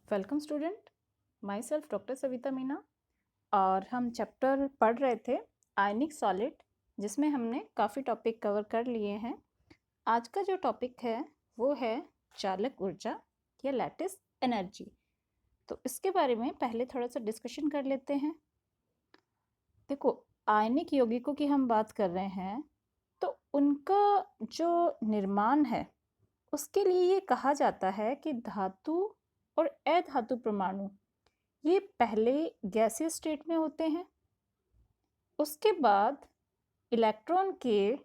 Welcome student, my self doctor Savita Meena. और हम chapter पढ़ रहे थे आयनिक सॉलिड, जिसमें हमने काफ़ी टॉपिक कवर कर लिए हैं। आज का जो टॉपिक है वो है चालक ऊर्जा या लैटिस एनर्जी। तो इसके बारे में पहले थोड़ा सा डिस्कशन कर लेते हैं। देखो, आयनिक यौगिकों की हम बात कर रहे हैं तो उनका जो निर्माण है उसके लिए ये कहा जाता है कि धातु और अधातु परमाणु ये पहले गैसीय स्टेट में होते हैं, उसके बाद इलेक्ट्रॉन के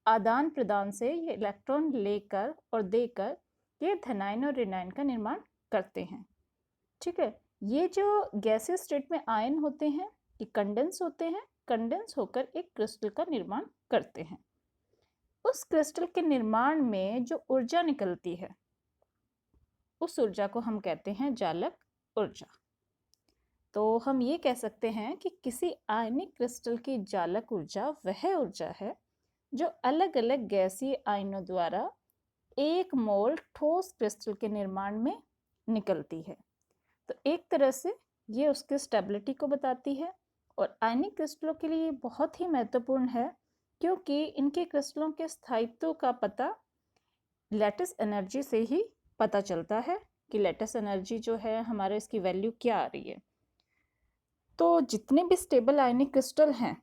आदान प्रदान से ये इलेक्ट्रॉन लेकर और देकर ये धनायन और ऋणायन का निर्माण करते हैं। ठीक है, ये जो गैसीय स्टेट में आयन होते हैं ये कंडेंस होते हैं, कंडेंस होकर एक क्रिस्टल का निर्माण करते हैं। उस क्रिस्टल के निर्माण में जो ऊर्जा निकलती है उस ऊर्जा को हम कहते हैं चालक ऊर्जा। तो हम ये कह सकते हैं कि किसी आयनिक क्रिस्टल की चालक ऊर्जा वह ऊर्जा है जो अलग अलग गैसीय आयनों द्वारा एक मोल ठोस क्रिस्टल के निर्माण में निकलती है। तो एक तरह से ये उसकी स्टेबिलिटी को बताती है और आयनिक क्रिस्टलों के लिए बहुत ही महत्वपूर्ण है, क्योंकि इनके क्रिस्टलों के स्थायित्व का पता लैटिस एनर्जी से ही पता चलता है कि लैटिस एनर्जी जो है हमारे इसकी वैल्यू क्या आ रही है। तो जितने भी स्टेबल आयनिक क्रिस्टल हैं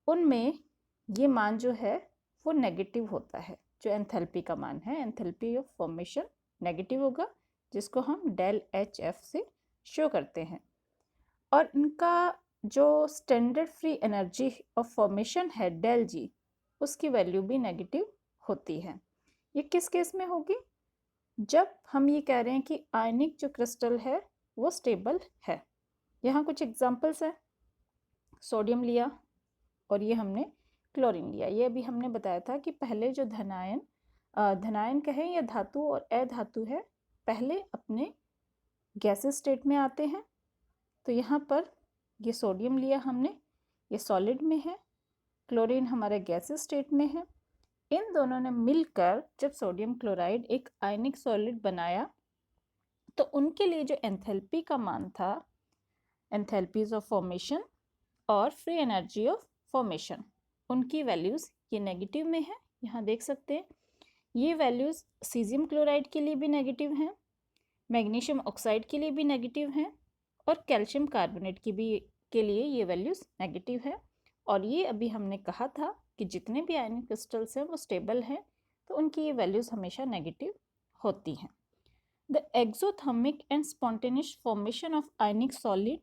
उनमें ये मान जो है वो नेगेटिव होता है। जो एंथैल्पी का मान है, एंथैल्पी ऑफ फॉर्मेशन नेगेटिव होगा, जिसको हम डेल एच एफ से शो करते हैं। और इनका जो standard free energy of formation है डेल जी, उसकी वैल्यू भी नेगेटिव होती है। ये किस केस में होगी? जब हम ये कह रहे हैं कि आयनिक जो क्रिस्टल है वो स्टेबल है। यहाँ कुछ एग्जांपल्स हैं। सोडियम लिया और ये हमने क्लोरीन लिया। ये अभी हमने बताया था कि पहले जो धनायन कहें या धातु और अधातु है, पहले अपने गैसेस स्टेट में आते हैं। तो यहाँ पर ये सोडियम लिया हमने, ये सॉलिड में है, क्लोरीन हमारे गैसेस स्टेट में है। इन दोनों ने मिलकर जब सोडियम क्लोराइड एक आयनिक सॉलिड बनाया तो उनके लिए जो एंथैल्पी का मान था, एंथैल्पीज ऑफ फॉर्मेशन और फ्री एनर्जी ऑफ फॉर्मेशन, उनकी वैल्यूज़ ये नेगेटिव में है। यहाँ देख सकते हैं ये वैल्यूज़ सीजियम क्लोराइड के लिए भी नेगेटिव हैं, मैग्नीशियम ऑक्साइड के लिए भी नेगेटिव हैं और कैल्शियम कार्बोनेट के लिए ये वैल्यूज़ नेगेटिव है। और ये अभी हमने कहा था कि जितने भी आयनिक क्रिस्टल्स हैं वो स्टेबल हैं, तो उनकी ये वैल्यूज़ हमेशा नेगेटिव होती हैं। The exothermic and spontaneous formation of ionic solid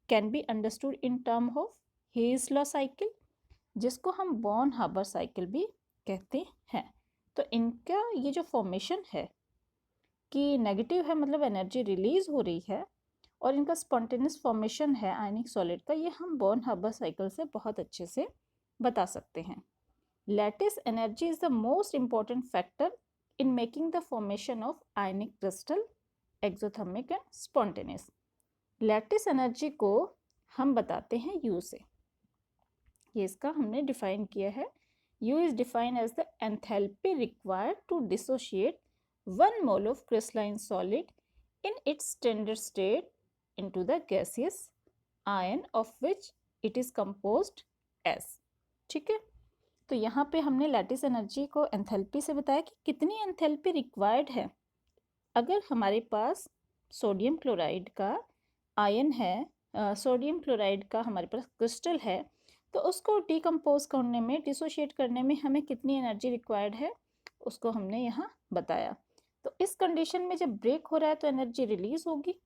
can be understood in term of hedge law cycle, जिसको हम बॉर्न हार्बर साइकिल भी कहते हैं। तो इनका ये जो फॉर्मेशन है कि नेगेटिव है, मतलब एनर्जी रिलीज हो रही है, और इनका स्पॉन्टेनियस फॉर्मेशन है आयनिक सॉलिड का, ये हम बॉर्न हार्बर साइकिल से बहुत अच्छे से बता सकते हैं। Lattice energy is the most important factor in making the formation of ionic crystal exothermic and spontaneous. Lattice energy को हम बताते हैं यू से। ये इसका हमने डिफाइन किया है। U is defined as the enthalpy required to dissociate 1 mole of crystalline solid in its standard state into the gaseous ion of which it is composed as। ठीक है, तो यहाँ पे हमने लैटिस एनर्जी को एंथैल्पी से बताया कि कितनी एंथैल्पी रिक्वायर्ड है। अगर हमारे पास सोडियम क्लोराइड का आयन है, सोडियम क्लोराइड का हमारे पास क्रिस्टल है, तो उसको डिकम्पोज करने में, डिसोशिएट करने में हमें कितनी एनर्जी रिक्वायर्ड है उसको हमने यहाँ बताया। तो इस कंडीशन में जब ब्रेक हो रहा है तो एनर्जी रिलीज होगी,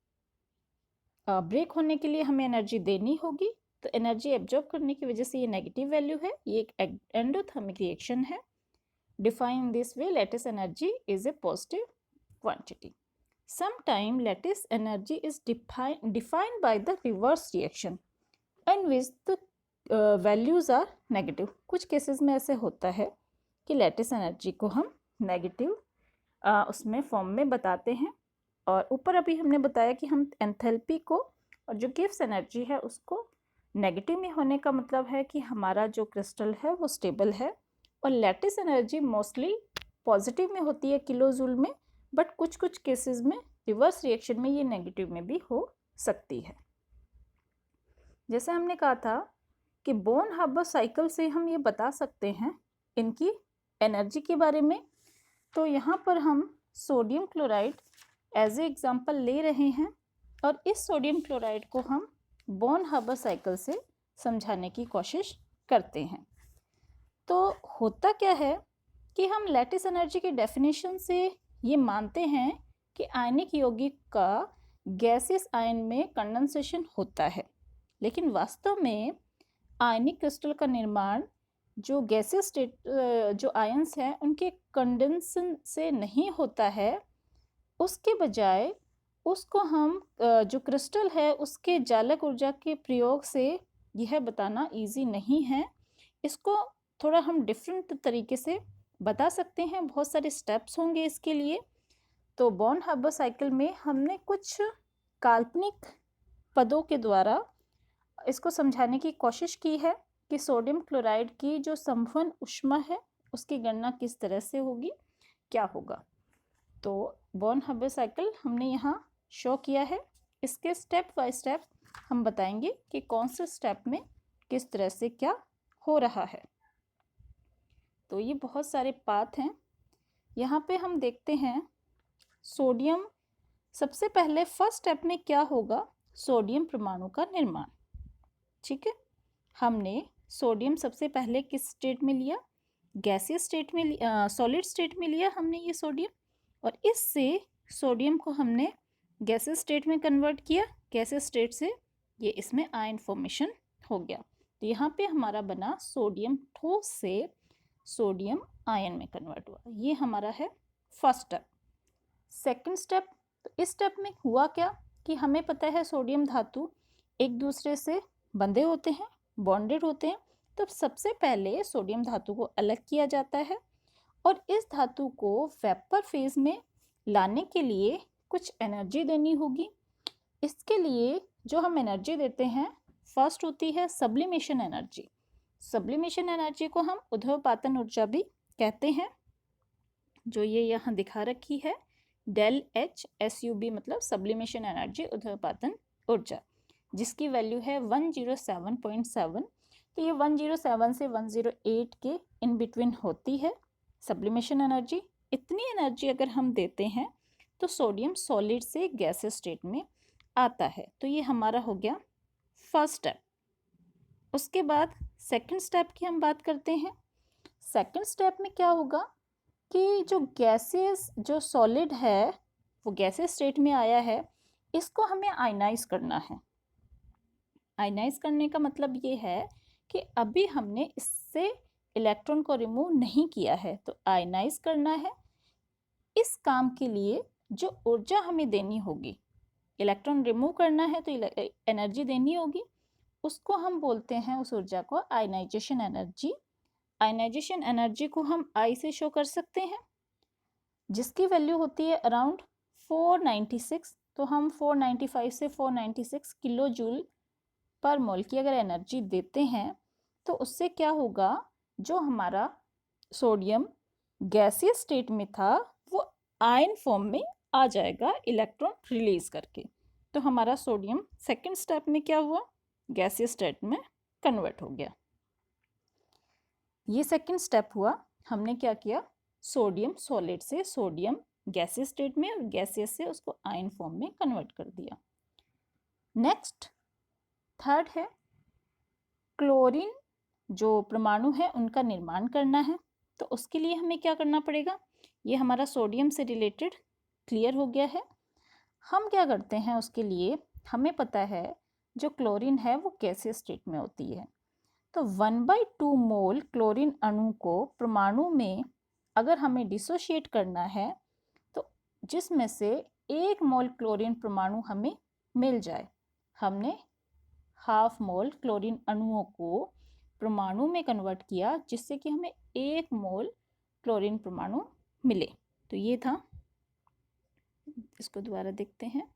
ब्रेक होने के लिए हमें एनर्जी देनी होगी, तो एनर्जी एब्जॉर्ब करने की वजह से ये नेगेटिव वैल्यू है। ये एक एंडोथर्मिक रिएक्शन है। Define this way, lattice energy is a positive quantity. Sometime lattice energy is defined by the reverse reaction in which the values are negative। कुछ केसेस में ऐसे होता है कि लैटिस एनर्जी को हम नेगेटिव उसमें फॉर्म में बताते हैं। और ऊपर अभी हमने बताया कि हम एंथैल्पी को और जो गिव्स एनर्जी है उसको नेगेटिव में होने का मतलब है कि हमारा जो क्रिस्टल है वो स्टेबल है। और लैटिस एनर्जी मोस्टली पॉजिटिव में होती है किलो जूल में, बट कुछ कुछ केसेस में रिवर्स रिएक्शन में ये नेगेटिव में भी हो सकती है। जैसे हमने कहा था कि बोन हार्बर साइकिल से हम ये बता सकते हैं इनकी एनर्जी के बारे में। तो यहाँ पर हम sodium chloride as a example ले रहे हैं और इस सोडियम क्लोराइड को हम बोन हार्बर साइकिल से समझाने की कोशिश करते हैं। तो होता क्या है कि हम लैटिस एनर्जी की डेफिनेशन से ये मानते हैं कि आयनिक यौगिक का गैसियस आयन में कंडेंसेशन होता है, लेकिन वास्तव में आयनिक क्रिस्टल का निर्माण जो गैसियस स्टेट जो आयन्स हैं उनके कंडेंसन से नहीं होता है। उसके बजाय उसको हम जो क्रिस्टल है उसके जालक ऊर्जा के प्रयोग से यह बताना इजी नहीं है। इसको थोड़ा हम डिफरेंट तरीके से बता सकते हैं, बहुत सारे स्टेप्स होंगे इसके लिए। तो बोन हार्बर साइकिल में हमने कुछ काल्पनिक पदों के द्वारा इसको समझाने की कोशिश की है कि सोडियम क्लोराइड की जो संवहन ऊष्मा है उसकी गणना किस तरह से होगी, क्या होगा। तो बोन हार्बर साइकिल हमने यहाँ शो किया है। इसके स्टेप बाय स्टेप हम बताएंगे कि कौन से स्टेप में किस तरह से क्या हो रहा है। तो ये बहुत सारे पाथ हैं। यहाँ पे हम देखते हैं सोडियम, सबसे पहले फर्स्ट स्टेप में क्या होगा, सोडियम परमाणु का निर्माण। ठीक है, हमने सोडियम सबसे पहले किस स्टेट में लिया, गैसियस स्टेट में, सॉलिड स्टेट में लिया हमने ये सोडियम, और इससे सोडियम को हमने गैसियस स्टेट में कन्वर्ट किया। गैसियस स्टेट से ये इसमें आयन फॉर्मेशन हो गया। तो यहाँ पे हमारा बना सोडियम ठोस से सोडियम आयन में कन्वर्ट हुआ। ये हमारा है फर्स्ट स्टेप। सेकंड स्टेप, तो इस स्टेप में हुआ क्या कि हमें पता है सोडियम धातु एक दूसरे से बंधे होते हैं, बॉन्डेड होते हैं। तो सबसे पहले सोडियम धातु को अलग किया जाता है और इस धातु को वेपर फेज में लाने के लिए कुछ एनर्जी देनी होगी। इसके लिए जो हम एनर्जी देते हैं फर्स्ट होती है सब्लिमेशन एनर्जी। सब्लिमेशन एनर्जी को हम ऊर्ध्वपातन ऊर्जा भी कहते हैं, जो ये यहाँ दिखा रखी है del H S U B, मतलब सब्लिमेशन एनर्जी, ऊर्ध्वपातन ऊर्जा, जिसकी वैल्यू है 107.7। तो ये 107 से 108 के इन बिटवीन होती है सब्लिमेशन एनर्जी। इतनी एनर्जी अगर हम देते हैं तो सोडियम सॉलिड से गैसियस स्टेट में आता है। तो ये हमारा हो गया फर्स्ट स्टेप। उसके बाद सेकंड स्टेप की हम बात करते हैं। सेकंड स्टेप में क्या होगा कि जो गैसियस, जो सॉलिड है वो गैसियस स्टेट में आया है, इसको हमें आयनाइज करना है। आयनाइज करने का मतलब ये है कि अभी हमने इससे इलेक्ट्रॉन को रिमूव नहीं किया है, तो आयनाइज करना है। इस काम के लिए जो ऊर्जा हमें देनी होगी, इलेक्ट्रॉन रिमूव करना है तो एनर्जी देनी होगी, उसको हम बोलते हैं, उस ऊर्जा को आयनाइजेशन एनर्जी। आयनाइजेशन एनर्जी को हम आई से शो कर सकते हैं, जिसकी वैल्यू होती है अराउंड 496। तो हम 495 से 496 किलो जूल पर मोल की अगर एनर्जी देते हैं तो उससे क्या होगा, जो हमारा सोडियम गैसियस स्टेट में था वो आयन फॉर्म में आ जाएगा इलेक्ट्रॉन रिलीज करके। तो हमारा सोडियम सेकंड स्टेप में क्या हुआ, गैसियस स्टेट में कन्वर्ट हो गया। ये सेकंड स्टेप हुआ। हमने क्या किया, सोडियम सॉलिड से सोडियम गैसियस स्टेट में और गैसियस से उसको आयन फॉर्म में कन्वर्ट कर दिया। नेक्स्ट थर्ड है क्लोरीन, जो परमाणु है उनका निर्माण करना है। तो उसके लिए हमें क्या करना पड़ेगा, ये हमारा सोडियम से रिलेटेड क्लियर हो गया है। हम क्या करते हैं उसके लिए, हमें पता है जो क्लोरीन है वो गैसियस स्टेट में होती है। तो 1/2 मोल क्लोरीन अणु को परमाणु में अगर हमें डिसोशिएट करना है, तो जिसमें से 1 मोल क्लोरीन परमाणु हमें मिल जाए, हमने हाफ मोल क्लोरीन अणुओं को परमाणु में कन्वर्ट किया जिससे कि हमें 1 मोल क्लोरीन परमाणु मिले। तो ये था, इसको दोबारा देखते हैं।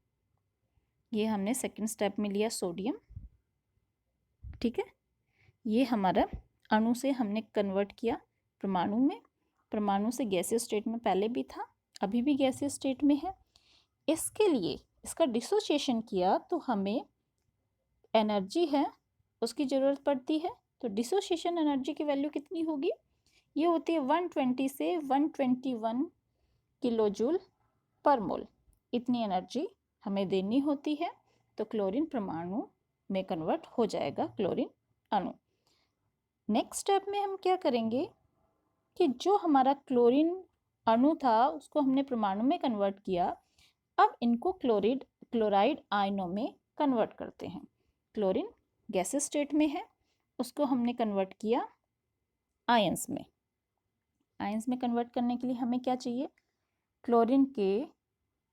ये हमने सेकंड स्टेप में लिया सोडियम, ठीक है। ये हमारा अणु से हमने कन्वर्ट किया परमाणु में, परमाणु से गैसियस स्टेट में पहले भी था, अभी भी गैसियस स्टेट में है। इसके लिए इसका डिसोसिएशन किया तो हमें एनर्जी है उसकी ज़रूरत पड़ती है। तो डिसोसिएशन एनर्जी की वैल्यू कितनी होगी? ये होती है 120 से 121 किलो जूल पर मोल। इतनी एनर्जी हमें देनी होती है तो क्लोरीन परमाणु में कन्वर्ट हो जाएगा क्लोरीन अणु। नेक्स्ट स्टेप में हम क्या करेंगे कि जो हमारा क्लोरीन अणु था उसको हमने परमाणु में कन्वर्ट किया। अब इनको क्लोराइड आयनों में कन्वर्ट करते हैं। क्लोरीन गैसेस स्टेट में है, उसको हमने कन्वर्ट किया आयंस में। आयंस में कन्वर्ट करने के लिए हमें क्या चाहिए? क्लोरीन के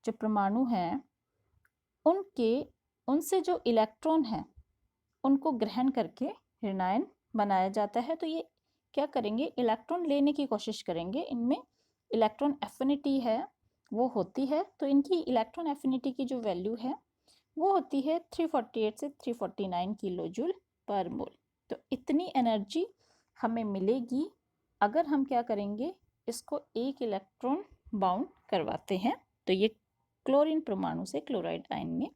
जो परमाणु हैं उनसे जो इलेक्ट्रॉन हैं उनको ग्रहण करके ऋणायन बनाया जाता है। तो ये क्या करेंगे? इलेक्ट्रॉन लेने की कोशिश करेंगे। इनमें इलेक्ट्रॉन एफिनिटी है वो होती है, तो इनकी इलेक्ट्रॉन एफिनिटी की जो वैल्यू है वो होती है 348 से 349 किलो जूल पर मोल। तो इतनी एनर्जी हमें मिलेगी अगर हम क्या करेंगे, इसको एक इलेक्ट्रॉन बाउंड करवाते हैं। तो ये क्लोरीन परमाणु से क्लोराइड आयन में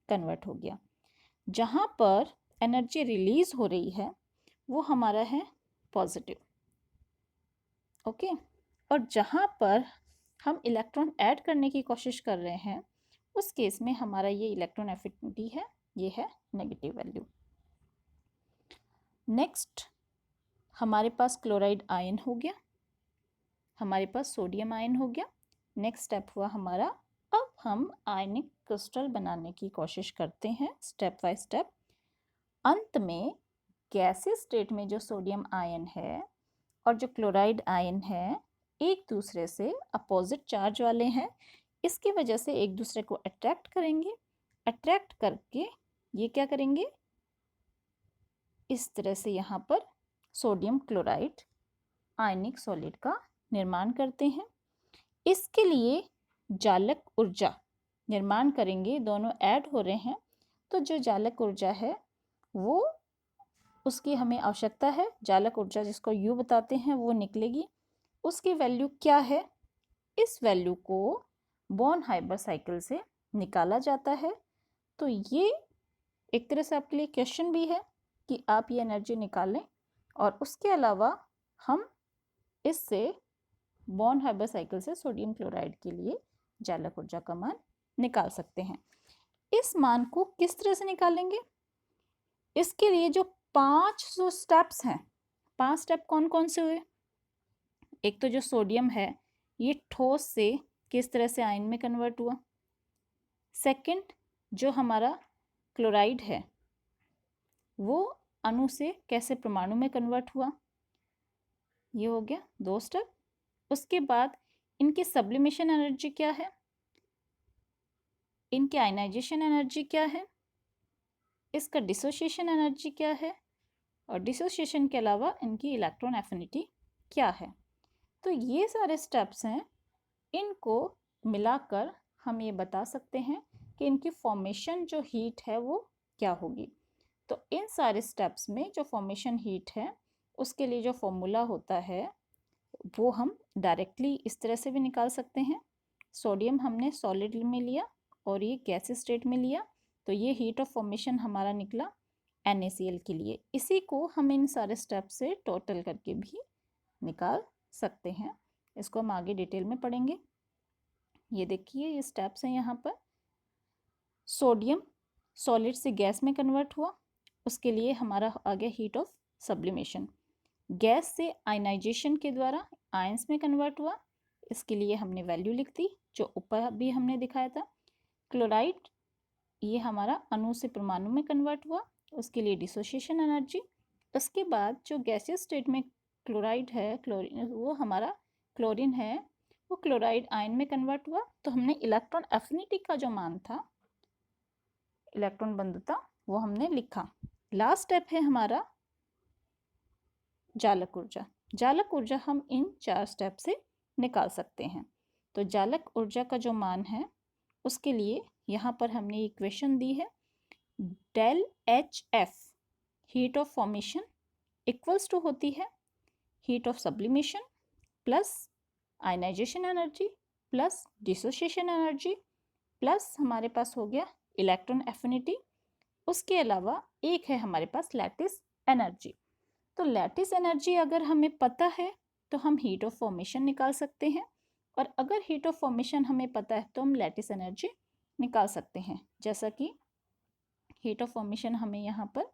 कन्वर्ट हो गया। जहाँ पर एनर्जी रिलीज हो रही है वो हमारा है पॉजिटिव, ओके। और जहाँ पर हम इलेक्ट्रॉन ऐड करने की कोशिश कर रहे हैं उस केस में हमारा ये इलेक्ट्रॉन एफिनिटी है, ये है नेगेटिव वैल्यू। नेक्स्ट हमारे पास क्लोराइड आयन हो गया, हमारे पास सोडियम आयन हो गया। नेक्स्ट स्टेप हुआ हमारा, अब हम आयनिक क्रिस्टल बनाने की कोशिश करते हैं स्टेप बाय स्टेप। अंत में गैसेस स्टेट में जो सोडियम आयन है और जो क्लोराइड आयन है एक दूसरे से अपोजिट चार्ज वाले हैं, इसकी वजह से एक दूसरे को अट्रैक्ट करेंगे। अट्रैक्ट करके ये क्या करेंगे, इस तरह से यहाँ पर सोडियम क्लोराइड आयनिक सॉलिड का निर्माण करते हैं। इसके लिए जालक ऊर्जा निर्माण करेंगे, दोनों ऐड हो रहे हैं तो जो जालक ऊर्जा है वो उसकी हमें आवश्यकता है। जालक ऊर्जा जिसको U बताते हैं वो निकलेगी। उसकी वैल्यू क्या है? इस वैल्यू को बॉर्न हाइबर साइकिल से निकाला जाता है। तो ये एक तरह से आपके लिए क्वेश्चन भी है कि आप ये एनर्जी निकालें, और उसके अलावा हम इससे बॉर्न हाइबर साइकिल से सोडियम क्लोराइड के लिए जालक ऊर्जा का मान निकाल सकते हैं। इस मान को किस तरह से निकालेंगे? इसके लिए जो 5 जो स्टेप्स हैं, 5 स्टेप कौन कौन से हुए? एक तो जो सोडियम है ये ठोस से किस तरह से आयन में कन्वर्ट हुआ। सेकंड, जो हमारा क्लोराइड है वो अणु से कैसे परमाणु में कन्वर्ट हुआ। ये हो गया 2 स्टेप। उसके बाद इनकी सब्लिमेशन एनर्जी क्या है, इनकी आयनाइजेशन एनर्जी क्या है, इसका डिसोसिएशन एनर्जी क्या है, और डिसोसिएशन के अलावा इनकी इलेक्ट्रॉन एफिनिटी क्या है। तो ये सारे स्टेप्स हैं, इनको मिलाकर हम ये बता सकते हैं कि इनकी फॉर्मेशन जो हीट है वो क्या होगी। तो इन सारे स्टेप्स में जो फॉर्मेशन हीट है उसके लिए जो फॉर्मूला होता है वो हम डायरेक्टली इस तरह से भी निकाल सकते हैं। सोडियम हमने सॉलिड में लिया और ये गैस स्टेट में लिया, तो ये हीट ऑफ फॉर्मेशन हमारा निकला NaCl के लिए। इसी को हम इन सारे स्टेप से टोटल करके भी निकाल सकते हैं। इसको हम आगे डिटेल में पढ़ेंगे। ये देखिए ये स्टेप्स हैं। यहाँ पर सोडियम सॉलिड से गैस में कन्वर्ट हुआ, उसके लिए हमारा आ गया हीट ऑफ सब्लिमेशन। गैस से आयनाइजेशन के द्वारा आयंस में कन्वर्ट हुआ, इसके लिए हमने वैल्यू लिख दी जो ऊपर भी हमने दिखाया था। क्लोराइड ये हमारा अणु से परमाणु में कन्वर्ट हुआ, उसके लिए डिसोसिएशन एनर्जी। उसके बाद जो गैसियस स्टेट में क्लोराइड है, क्लोरीन वो हमारा क्लोरीन है, वो क्लोराइड आयन में कन्वर्ट हुआ, तो हमने इलेक्ट्रॉन एफिनिटी का जो मान था, इलेक्ट्रॉन बंधुता, वो हमने लिखा। लास्ट स्टेप है हमारा जालक ऊर्जा। जालक ऊर्जा हम इन 4 स्टेप से निकाल सकते हैं। तो जालक ऊर्जा का जो मान है उसके लिए यहाँ पर हमने इक्वेशन दी है, del H F heat of formation equals to होती है heat of sublimation plus ionisation energy plus dissociation energy plus हमारे पास हो गया इलेक्ट्रॉन एफिनिटी, उसके अलावा एक है हमारे पास लैटिस एनर्जी। तो लैटिस एनर्जी अगर हमें पता है तो हम हीट ऑफ फॉर्मेशन निकाल सकते हैं, और अगर हीट ऑफ फॉर्मेशन हमें पता है तो हम लैटिस एनर्जी निकाल सकते हैं। जैसा कि हीट ऑफ फॉर्मेशन हमें यहाँ पर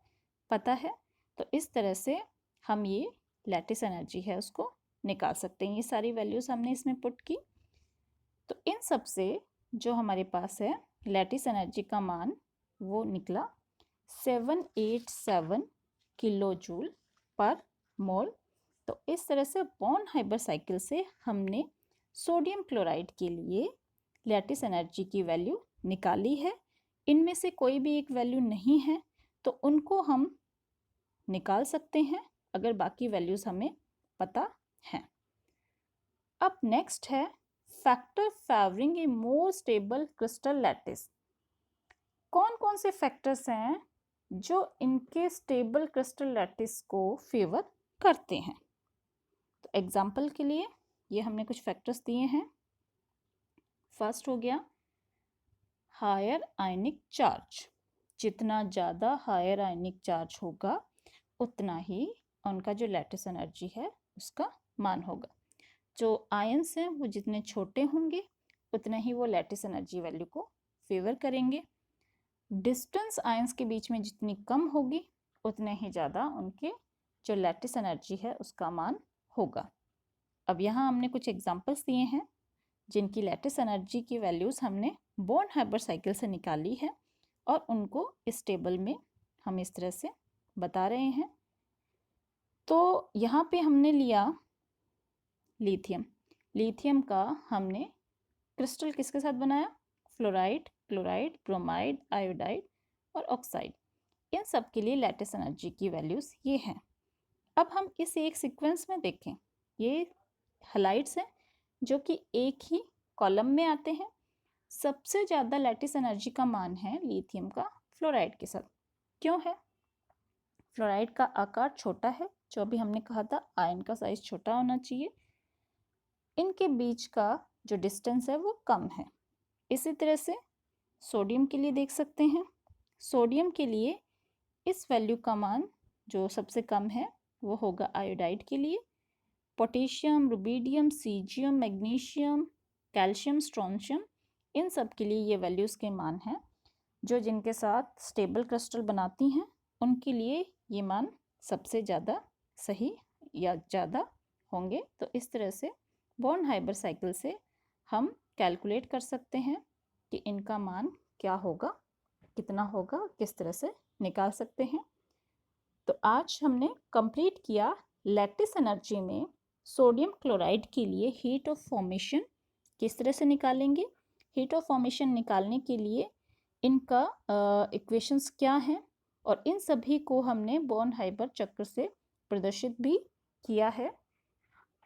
पता है, तो इस तरह से हम ये लैटिस एनर्जी है उसको निकाल सकते हैं। ये सारी वैल्यूज़ हमने इसमें पुट की। तो इन सब से जो हमारे पास है लैटिस एनर्जी का मान वो निकला 787 किलो जूल पर मोल। तो इस तरह से बॉर्न-हाइबर साइकिल से हमने सोडियम क्लोराइड के लिए लैटिस एनर्जी की वैल्यू निकाली है। इनमें से कोई भी एक वैल्यू नहीं है तो उनको हम निकाल सकते हैं अगर बाकी वैल्यूज़ हमें पता हैं। अब नेक्स्ट है फैक्टर फेवरिंग ए मोर स्टेबल क्रिस्टल लैटिस। कौन कौन से फैक्टर्स हैं जो इनके स्टेबल क्रिस्टल लैटिस को फेवर करते हैं? तो एग्जाम्पल के लिए ये हमने कुछ फैक्टर्स दिए हैं। फर्स्ट हो गया हायर आयनिक चार्ज। जितना ज़्यादा हायर आयनिक चार्ज होगा उतना ही उनका जो लैटिस एनर्जी है उसका मान होगा। जो आयंस हैं वो जितने छोटे होंगे उतना ही वो लैटिस एनर्जी वैल्यू को फेवर करेंगे। डिस्टेंस आयंस के बीच में जितनी कम होगी उतने ही ज़्यादा उनके जो लैटिस एनर्जी है उसका मान होगा। अब यहाँ हमने कुछ एग्जांपल्स दिए हैं जिनकी लैटिस एनर्जी की वैल्यूज़ हमने बॉर्न-हाइबर साइकिल से निकाली है और उनको इस टेबल में हम इस तरह से बता रहे हैं। तो यहाँ पे हमने लिया लिथियम। लिथियम का हमने क्रिस्टल किसके साथ बनाया? फ्लोराइड, क्लोराइड, ब्रोमाइड, आयोडाइड और ऑक्साइड। इन सब के लिए लैटिस एनर्जी की वैल्यूज़ ये हैं। अब हम इस एक सीक्वेंस में देखें, ये हैलाइड्स हैं जो कि एक ही कॉलम में आते हैं। सबसे ज़्यादा लैटिस एनर्जी का मान है लिथियम का फ्लोराइड के साथ। क्यों है? फ्लोराइड का आकार छोटा है, जो अभी हमने कहा था आयन का साइज छोटा होना चाहिए। इनके बीच का जो डिस्टेंस है वो कम है। इसी तरह से सोडियम के लिए देख सकते हैं। सोडियम के लिए इस वैल्यू का मान जो सबसे कम है वो होगा आयोडाइड के लिए। Potassium, rubidium, caesium, magnesium, calcium, strontium, इन सब के लिए ये वैल्यूज़ के मान हैं जो जिनके साथ स्टेबल क्रिस्टल बनाती हैं उनके लिए ये मान सबसे ज़्यादा सही या ज़्यादा होंगे। तो इस तरह से बॉर्न-हाइबर साइकिल से हम कैलकुलेट कर सकते हैं कि इनका मान क्या होगा, कितना होगा, किस तरह से निकाल सकते हैं। तो आज हमने कंप्लीट किया लैटिस एनर्जी में सोडियम क्लोराइड के लिए हीट ऑफ फॉर्मेशन किस तरह से निकालेंगे। हीट ऑफ फॉर्मेशन निकालने के लिए इनका इक्वेशंस क्या हैं और इन सभी को हमने बॉर्न-हाइबर चक्र से प्रदर्शित भी किया है।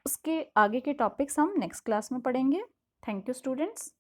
उसके आगे के टॉपिक्स हम नेक्स्ट क्लास में पढ़ेंगे। Thank you students.